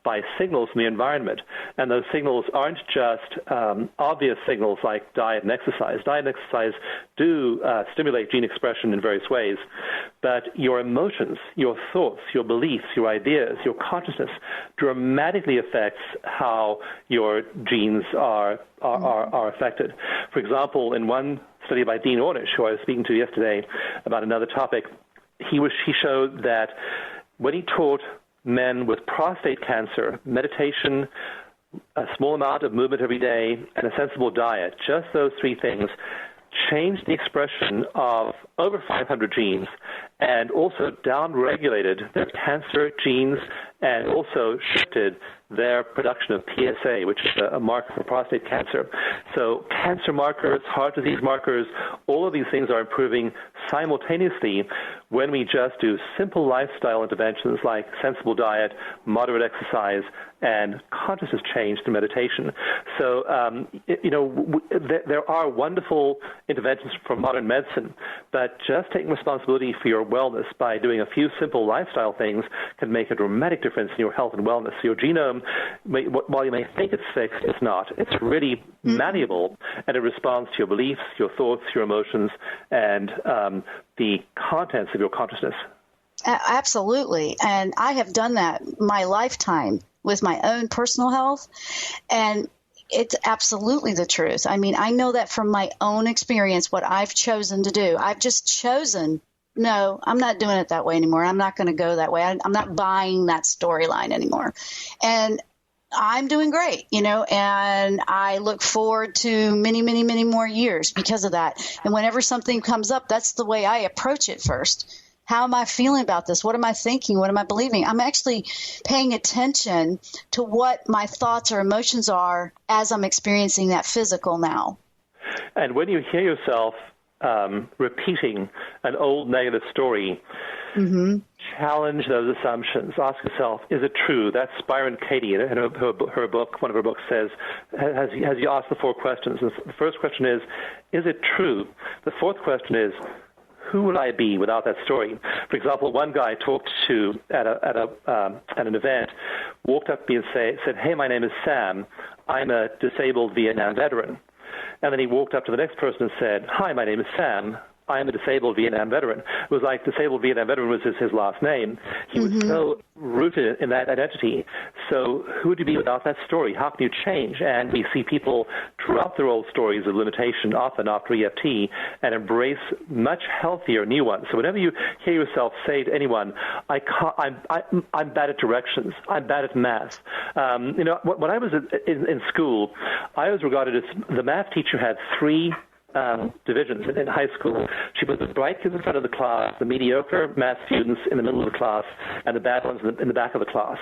by signals from the environment. And those signals aren't just obvious signals like diet and exercise. Diet and exercise do stimulate gene expression in various ways. But your emotions, your thoughts, your beliefs, your ideas, your consciousness dramatically affects how your genes are affected. For example, in one study by Dean Ornish, who I was speaking to yesterday about another topic, he showed that when he taught men with prostate cancer, meditation, a small amount of movement every day, and a sensible diet, just those three things changed the expression of over 500 genes and also downregulated their cancer genes and also shifted their production of PSA, which is a marker for prostate cancer. So cancer markers, heart disease markers, all of these things are improving simultaneously when we just do simple lifestyle interventions like sensible diet, moderate exercise, and consciousness change through meditation. So, there are wonderful interventions from modern medicine, but just taking responsibility for your wellness by doing a few simple lifestyle things can make a dramatic difference in your health and wellness. So your genome, while you may think it's fixed, it's not. It's really malleable, and it responds to your beliefs, your thoughts, your emotions, and the contents of your consciousness. Absolutely. And I have done that my lifetime with my own personal health, and it's absolutely the truth. I mean, I know that from my own experience, what I've chosen to do. I've just chosen, no, I'm not doing it that way anymore. I'm not going to go that way. I'm not buying that storyline anymore. And I'm doing great, and I look forward to many, many, many more years because of that. And whenever something comes up, that's the way I approach it first. How am I feeling about this? What am I thinking? What am I believing? I'm actually paying attention to what my thoughts or emotions are as I'm experiencing that physical now. And when you hear yourself repeating an old negative story, challenge those assumptions. Ask yourself, is it true? That's Byron Katie in her book, one of her books says, has you asked the 4 questions? And the first question is it true? The fourth question is, who would I be without that story? For example, one guy talked to at an event, walked up to me and said, "Hey, my name is Sam. I'm a disabled Vietnam veteran." And then he walked up to the next person and said, "Hi, my name is Sam. I'm a disabled Vietnam veteran." It was like disabled Vietnam veteran was his last name. He was so rooted in that identity. So who would you be without that story? How can you change? And we see people drop their old stories of limitation often after EFT and embrace much healthier new ones. So whenever you hear yourself say to anyone, I'm bad at directions, I'm bad at math. When I was in school, I was regarded as the math teacher had 3 divisions in high school. She put the bright kids in front of the class, the mediocre math students in the middle of the class, and the bad ones in the back of the class.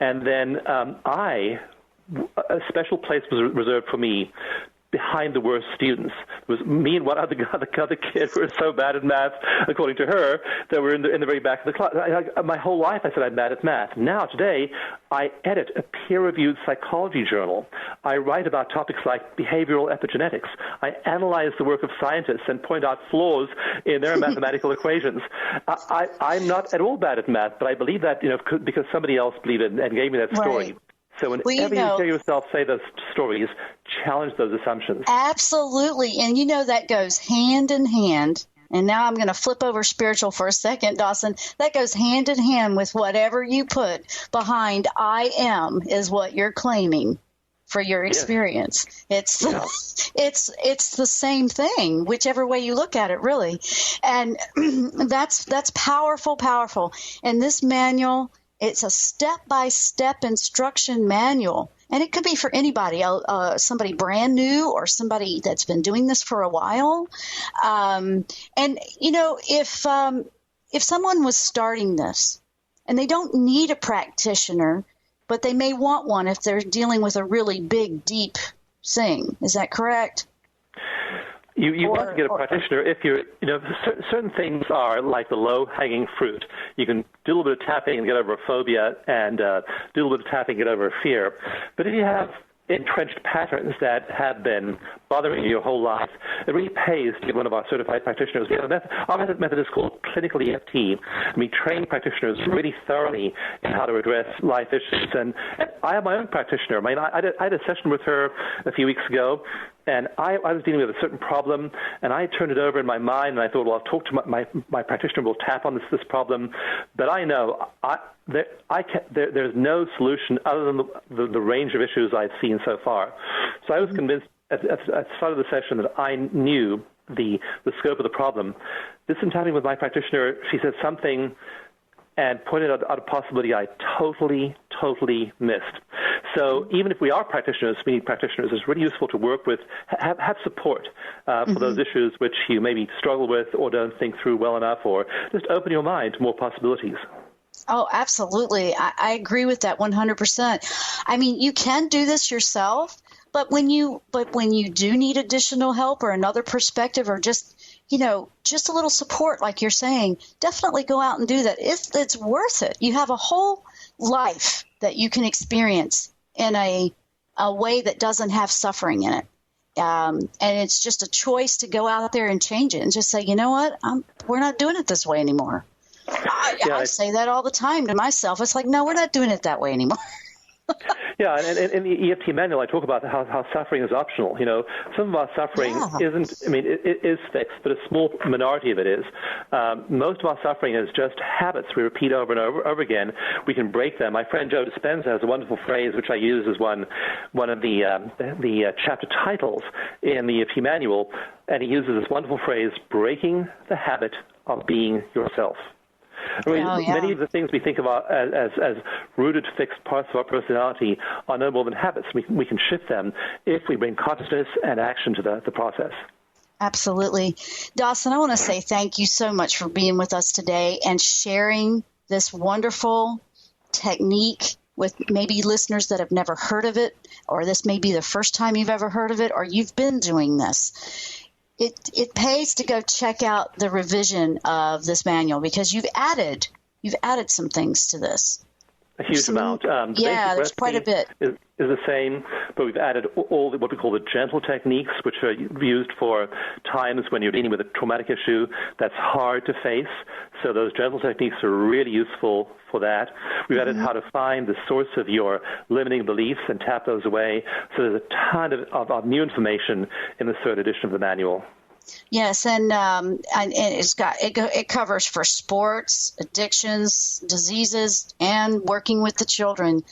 And then a special place was reserved for me behind the worst students. It was me and one other kid who were so bad at math, according to her, that were in the very back of the class. My whole life I said I'm bad at math. Now, today, I edit a peer-reviewed psychology journal. I write about topics like behavioral epigenetics. I analyze the work of scientists and point out flaws in their mathematical equations. I'm not at all bad at math, but I believe that because somebody else believed it and gave me that story. Right. So whenever you hear yourself say those stories, challenge those assumptions. Absolutely. And that goes hand in hand. And now I'm going to flip over spiritual for a second, Dawson. That goes hand in hand with whatever you put behind I am is what you're claiming for your experience. It's the same thing, whichever way you look at it, really. And that's powerful, powerful. And this manual, it's a step-by-step instruction manual, and it could be for anybody, somebody brand new or somebody that's been doing this for a while. If someone was starting this, and they don't need a practitioner, but they may want one if they're dealing with a really big, deep thing. Is that correct? You want to get a practitioner if you're, certain things are like the low-hanging fruit. You can do a little bit of tapping and get over a phobia, and do a little bit of tapping and get over a fear. But if you have entrenched patterns that have been bothering you your whole life, it really pays to get one of our certified practitioners. Our method is called clinical EFT. We train practitioners really thoroughly in how to address life issues. And I have my own practitioner. I had a session with her a few weeks ago, and I was dealing with a certain problem, and I turned it over in my mind, and I thought, well, I'll talk to my practitioner, we'll tap on this problem. But I know there's no solution other than the range of issues I've seen so far. So I was convinced at the start of the session that I knew the scope of the problem. This in tapping with my practitioner, she said something and pointed out a possibility I totally missed. So even if we are practitioners, we need practitioners. It's really useful to work with, have support for those issues which you maybe struggle with or don't think through well enough, or just open your mind to more possibilities. Oh, absolutely. I agree with that 100%. I mean, you can do this yourself, but when you do need additional help or another perspective or just a little support, like you're saying, definitely go out and do that. It's worth it. You have a whole life that you can experience in a way that doesn't have suffering in it. And it's just a choice to go out there and change it and just say, you know what, we're not doing it this way anymore. I say that all the time to myself. It's like, no, we're not doing it that way anymore. Yeah, and in the EFT Manual, I talk about how suffering is optional. Some of our suffering it is fixed, but a small minority of it is. Most of our suffering is just habits we repeat over and over again. We can break them. My friend Joe Dispenza has a wonderful phrase, which I use as one of the chapter titles in the EFT Manual, and he uses this wonderful phrase, breaking the habit of being yourself. Many of the things we think of as rooted, fixed parts of our personality are no more than habits. We can shift them if we bring consciousness and action to the process. Absolutely. Dawson, I want to say thank you so much for being with us today and sharing this wonderful technique with maybe listeners that have never heard of it, or this may be the first time you've ever heard of it, or you've been doing this. It pays to go check out the revision of this manual because you've added some things to this. A huge amount. There's quite a bit. Is the same, but we've added all what we call the gentle techniques, which are used for times when you're dealing with a traumatic issue that's hard to face. So those gentle techniques are really useful for that. We've added how to find the source of your limiting beliefs and tap those away. So there's a ton of new information in the third edition of the manual. Yes, and it covers for sports, addictions, diseases, and working with the children.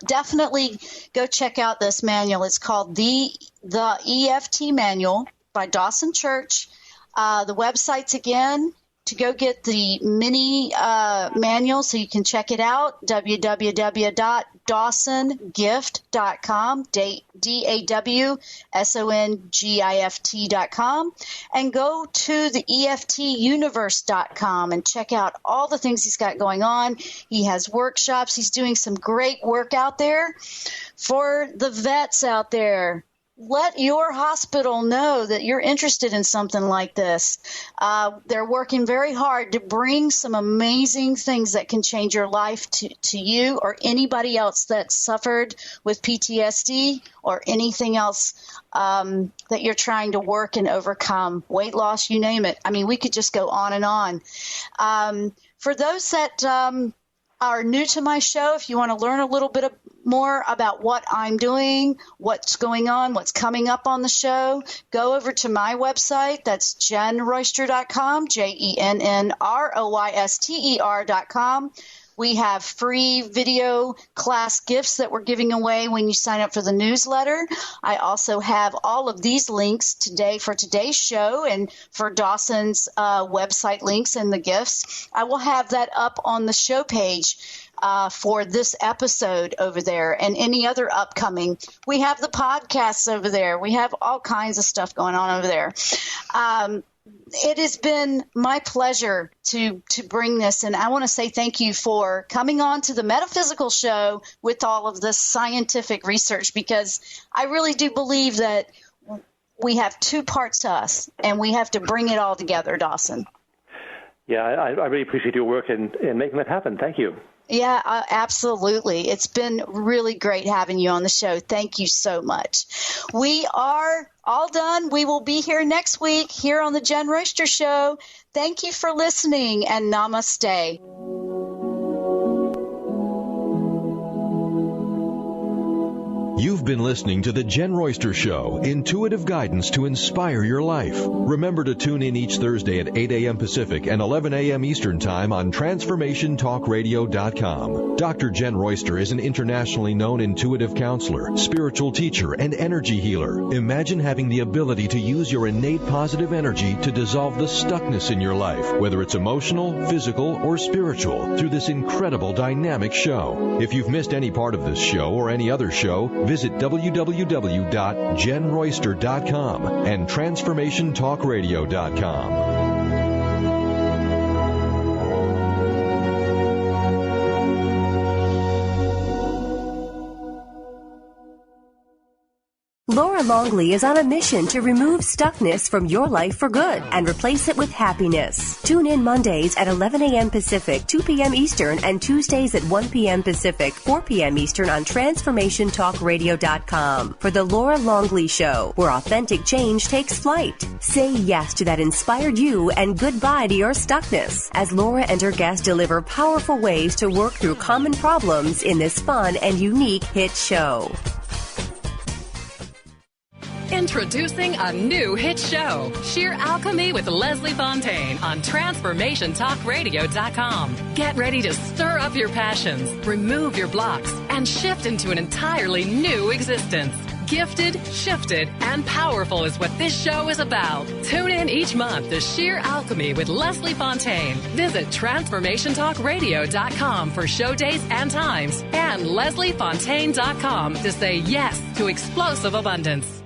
Definitely go check out this manual. It's called the EFT Manual by Dawson Church. The website's again to go get the mini manual so you can check it out, www.dawsongift.com, DAWSONGIFT.com, and go to the EFTuniverse.com and check out all the things he's got going on. He has workshops. He's doing some great work out there for the vets out there. Let your hospital know that you're interested in something like this. They're working very hard to bring some amazing things that can change your life to you or anybody else that suffered with PTSD or anything else that you're trying to work and overcome. Weight loss, you name it. I mean, we could just go on and on. For those that are new to my show, if you want to learn a little bit more about what I'm doing, what's going on, what's coming up on the show, go over to my website. That's JennRoyster.com, JennRoyster.com. We have free video class gifts that we're giving away when you sign up for the newsletter. I also have all of these links today for today's show and for Dawson's website links and the gifts. I will have that up on the show page for this episode over there and any other upcoming. We have the podcasts over there. We have all kinds of stuff going on over there. It has been my pleasure to bring this, and I want to say thank you for coming on to the Metaphysical Show with all of this scientific research, because I really do believe that we have two parts to us, and we have to bring it all together, Dawson. Yeah, I really appreciate your work in making that happen. Thank you. Yeah, absolutely. It's been really great having you on the show. Thank you so much. We are all done. We will be here next week here on the Jenn Royster Show. Thank you for listening, and namaste. You've been listening to The Jenn Royster Show, intuitive guidance to inspire your life. Remember to tune in each Thursday at 8 a.m. Pacific and 11 a.m. Eastern Time on TransformationTalkRadio.com. Dr. Jenn Royster is an internationally known intuitive counselor, spiritual teacher, and energy healer. Imagine having the ability to use your innate positive energy to dissolve the stuckness in your life, whether it's emotional, physical, or spiritual, through this incredible dynamic show. If you've missed any part of this show or any other show, visit www.JennRoyster.com and TransformationTalkRadio.com. Laura Longley is on a mission to remove stuckness from your life for good and replace it with happiness. Tune in Mondays at 11 a.m. Pacific, 2 p.m. Eastern, and Tuesdays at 1 p.m. Pacific, 4 p.m. Eastern on TransformationTalkRadio.com for The Laura Longley Show, where authentic change takes flight. Say yes to that inspired you and goodbye to your stuckness as Laura and her guests deliver powerful ways to work through common problems in this fun and unique hit show. Introducing a new hit show, Sheer Alchemy with Leslie Fontaine on TransformationTalkRadio.com. Get ready to stir up your passions, remove your blocks, and shift into an entirely new existence. Gifted, shifted, and powerful is what this show is about. Tune in each month to Sheer Alchemy with Leslie Fontaine. Visit TransformationTalkRadio.com for show dates and times, and LeslieFontaine.com to say yes to explosive abundance.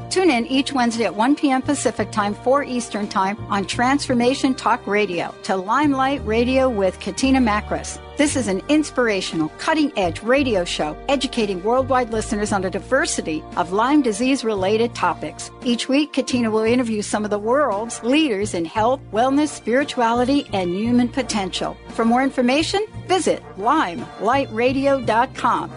Tune in each Wednesday at 1 p.m. Pacific Time, 4 Eastern Time on Transformation Talk Radio to Limelight Radio with Katina Makris. This is an inspirational, cutting-edge radio show educating worldwide listeners on a diversity of Lyme disease-related topics. Each week, Katina will interview some of the world's leaders in health, wellness, spirituality, and human potential. For more information, visit limelightradio.com.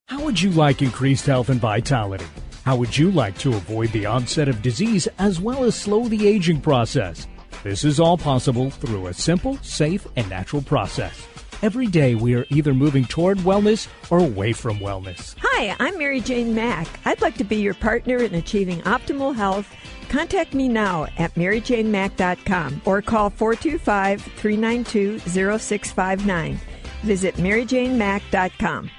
How would you like increased health and vitality? How would you like to avoid the onset of disease as well as slow the aging process? This is all possible through a simple, safe, and natural process. Every day we are either moving toward wellness or away from wellness. Hi, I'm Mary Jane Mack. I'd like to be your partner in achieving optimal health. Contact me now at MaryJaneMack.com or call 425-392-0659. Visit MaryJaneMack.com.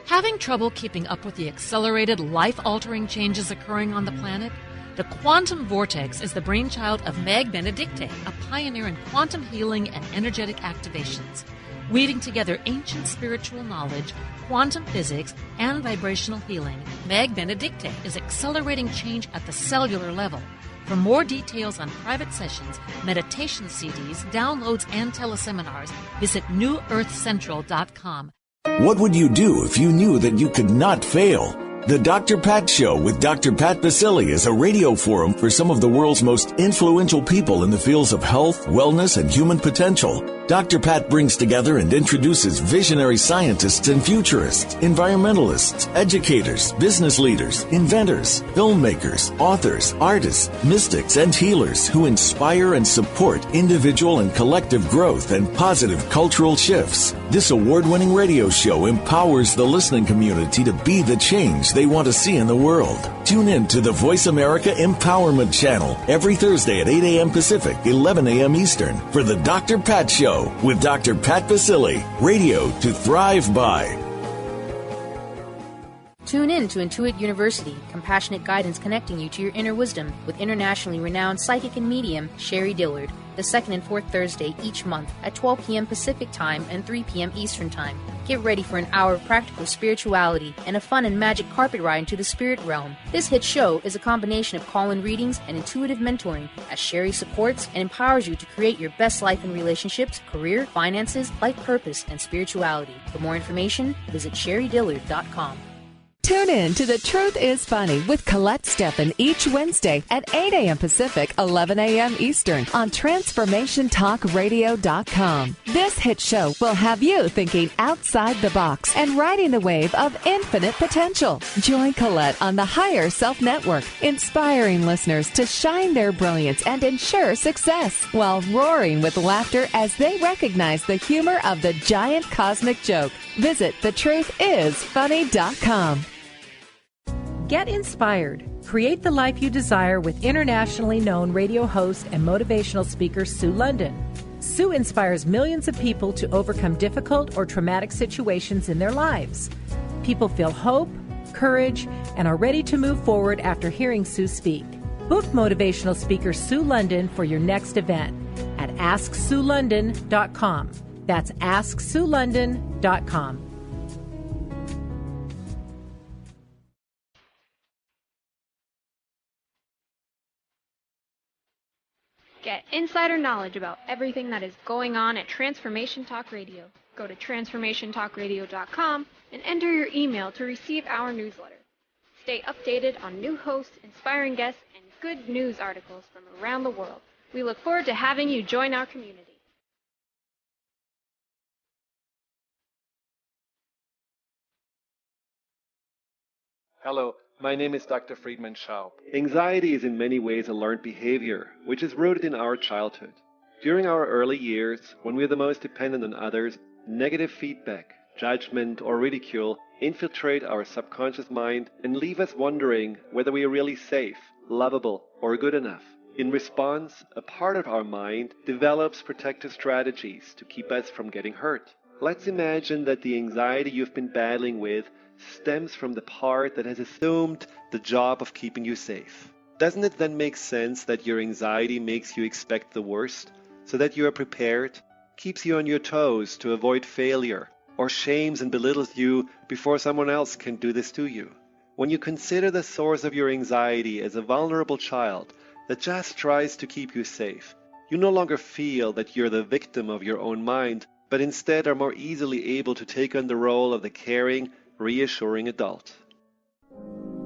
Having trouble keeping up with the accelerated, life-altering changes occurring on the planet? The Quantum Vortex is the brainchild of Meg Benedicte, a pioneer in quantum healing and energetic activations. Weaving together ancient spiritual knowledge, quantum physics, and vibrational healing, Meg Benedicte is accelerating change at the cellular level. For more details on private sessions, meditation CDs, downloads, and teleseminars, visit newearthcentral.com. What would you do if you knew that you could not fail? The Dr. Pat Show with Dr. Pat Basile is a radio forum for some of the world's most influential people in the fields of health, wellness, and human potential. Dr. Pat brings together and introduces visionary scientists and futurists, environmentalists, educators, business leaders, inventors, filmmakers, authors, artists, mystics, and healers who inspire and support individual and collective growth and positive cultural shifts. This award-winning radio show empowers the listening community to be the change they want to see in the world. Tune in to the Voice America Empowerment Channel every Thursday at 8 a.m. Pacific, 11 a.m. Eastern for the Dr. Pat Show with Dr. Pat Basile. Radio to thrive by. Tune in to Intuit University, compassionate guidance connecting you to your inner wisdom with internationally renowned psychic and medium Sherry Dillard, the second and fourth Thursday each month at 12 p.m. Pacific Time and 3 p.m. Eastern Time. Get ready for an hour of practical spirituality and a fun and magic carpet ride into the spirit realm. This hit show is a combination of call-in readings and intuitive mentoring as Sherry supports and empowers you to create your best life in relationships, career, finances, life purpose, and spirituality. For more information, visit sherrydillard.com. Tune in to The Truth is Funny with Colette Steffen each Wednesday at 8 a.m. Pacific, 11 a.m. Eastern on TransformationTalkRadio.com. This hit show will have you thinking outside the box and riding the wave of infinite potential. Join Colette on the Higher Self Network, inspiring listeners to shine their brilliance and ensure success while roaring with laughter as they recognize the humor of the giant cosmic joke. Visit thetruthисfunny.com. Get inspired. Create the life you desire with internationally known radio host and motivational speaker Sue London. Sue inspires millions of people to overcome difficult or traumatic situations in their lives. People feel hope, courage, and are ready to move forward after hearing Sue speak. Book motivational speaker Sue London for your next event at AskSueLondon.com. That's AskSueLondon.com. Get insider knowledge about everything that is going on at Transformation Talk Radio. Go to TransformationTalkRadio.com and enter your email to receive our newsletter. Stay updated on new hosts, inspiring guests, and good news articles from around the world. We look forward to having you join our community. Hello, my name is Dr. Friedman Schaub. Anxiety is in many ways a learned behavior, which is rooted in our childhood. During our early years, when we are the most dependent on others, negative feedback, judgment, or ridicule infiltrate our subconscious mind and leave us wondering whether we are really safe, lovable, or good enough. In response, a part of our mind develops protective strategies to keep us from getting hurt. Let's imagine that the anxiety you've been battling with stems from the part that has assumed the job of keeping you safe. Doesn't it then make sense that your anxiety makes you expect the worst, so that you are prepared, keeps you on your toes to avoid failure, or shames and belittles you before someone else can do this to you? When you consider the source of your anxiety as a vulnerable child that just tries to keep you safe, you no longer feel that you're the victim of your own mind, but instead are more easily able to take on the role of the caring, reassuring adult.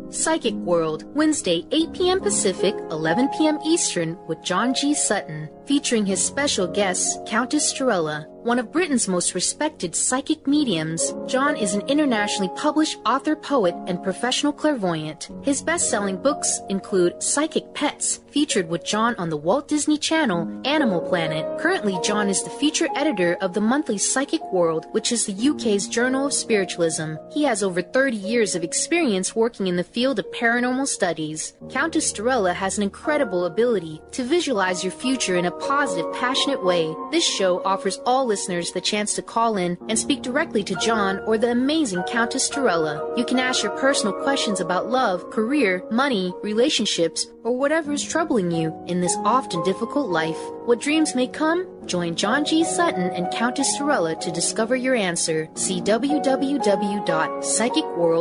Psychic World, Wednesday, 8 p.m. Pacific, 11 p.m. Eastern, with John G. Sutton, featuring his special guest, Countess Strella, one of Britain's most respected psychic mediums. John is an internationally published author, poet, and professional clairvoyant. His best-selling books include Psychic Pets, featured with John on the Walt Disney Channel, Animal Planet. Currently, John is the feature editor of the monthly Psychic World, which is the UK's Journal of Spiritualism. He has over 30 years of experience working in the field of paranormal studies. Countess Strella has an incredible ability to visualize your future in a positive, passionate way. This show offers all listeners the chance to call in and speak directly to John or the amazing Countess Torella. You can ask your personal questions about love, career, money, relationships, or whatever is troubling you in this often difficult life. What dreams may come? Join John G. Sutton and Countess Torella to discover your answer. See www.psychicworld.com.